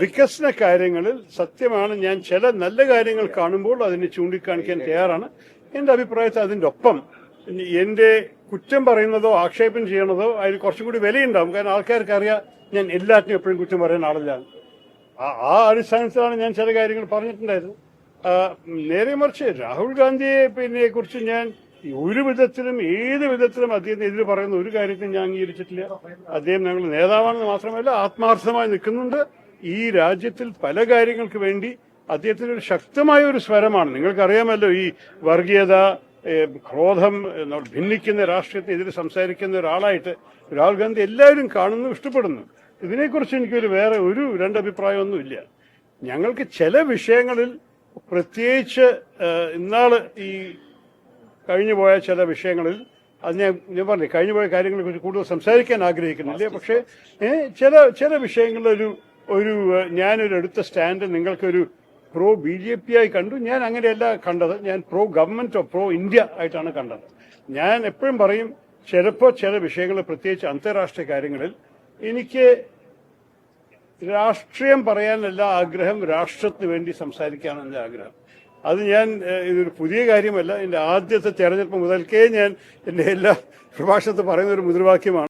വികസന കാര്യങ്ങളിൽ സത്യമാണ്, ഞാൻ ചില നല്ല കാര്യങ്ങൾ കാണുമ്പോൾ അതിനെ ചൂണ്ടിക്കാണിക്കാൻ തയ്യാറാണ്. എന്റെ അഭിപ്രായത്തിൽ അതിന്റെ ഒപ്പം എന്റെ കുറ്റം പറയുന്നതോ ആക്ഷേപം ചെയ്യണതോ അതിന് കുറച്ചും കൂടി വിലയുണ്ടാവും. കാരണം ആൾക്കാർക്ക് അറിയാം ഞാൻ എല്ലാറ്റിനും എപ്പോഴും കുറ്റം പറയുന്ന ആളല്ല. ആ അടിസ്ഥാനത്തിലാണ് ഞാൻ ചില കാര്യങ്ങൾ പറഞ്ഞിട്ടുണ്ടായിരുന്നു. നേരെ മറിച്ച് രാഹുൽ ഗാന്ധിയെ കുറിച്ച് ഞാൻ ഒരു വിധത്തിലും ഏത് വിധത്തിലും അദ്ദേഹത്തിനെതിരെ പറയുന്ന ഒരു കാര്യത്തിനും ഞാൻ അംഗീകരിച്ചിട്ടില്ല. അദ്ദേഹം ഞങ്ങളുടെ നേതാവാണെന്ന് മാത്രമല്ല ആത്മാർത്ഥമായി നിൽക്കുന്നുണ്ട്. ഈ രാജ്യത്തിൽ പല കാര്യങ്ങൾക്ക് വേണ്ടി അദ്ദേഹത്തിന് ഒരു ശക്തമായ ഒരു സ്വരമാണ്. നിങ്ങൾക്കറിയാമല്ലോ, ഈ വർഗീയത, ക്രോധം, ഭിന്നിക്കുന്ന രാഷ്ട്രീയത്തിനെതിരെ സംസാരിക്കുന്ന ഒരാളായിട്ട് രാഹുൽ ഗാന്ധി എല്ലാവരും കാണുന്നു, ഇഷ്ടപ്പെടുന്നു. ഇതിനെക്കുറിച്ച് എനിക്കൊരു വേറെ രണ്ടഭിപ്രായമൊന്നുമില്ല. ഞങ്ങൾക്ക് ചില വിഷയങ്ങളിൽ പ്രത്യേകിച്ച് ഇന്നാള് ഈ കഴിഞ്ഞുപോയ ചില വിഷയങ്ങളിൽ അത് ഞാൻ പറഞ്ഞു, കഴിഞ്ഞുപോയ കാര്യങ്ങളെക്കുറിച്ച് കൂടുതൽ സംസാരിക്കാൻ ആഗ്രഹിക്കുന്നില്ല. പക്ഷേ ചില വിഷയങ്ങളിൽ ഞാനൊരു എടുത്ത സ്റ്റാൻഡ് നിങ്ങൾക്കൊരു പ്രോ BJP ആയി കണ്ടു. ഞാൻ അങ്ങനെയല്ല കണ്ടത്. ഞാൻ പ്രോ ഗവൺമെന്റ് പ്രോ ഇന്ത്യ ആയിട്ടാണ് കണ്ടത്. ഞാൻ എപ്പോഴും പറയും, ചിലപ്പോൾ ചില വിഷയങ്ങൾ പ്രത്യേകിച്ച് അന്താരാഷ്ട്രീയ കാര്യങ്ങളിൽ എനിക്ക് രാഷ്ട്രീയം പറയാനല്ല ആഗ്രഹം, രാഷ്ട്രത്തിന് വേണ്ടി സംസാരിക്കാനാണ് എൻ്റെ ആഗ്രഹം. അത് ഇതൊരു പുതിയ കാര്യമല്ല. എൻ്റെ ആദ്യത്തെ തെരഞ്ഞെടുപ്പ് മുതൽക്കേ ഞാൻ എൻ്റെ എല്ലാ പ്രഭാഷണത്തിൽ പറയുന്ന ഒരു മുദ്രാവാക്യമാണ്.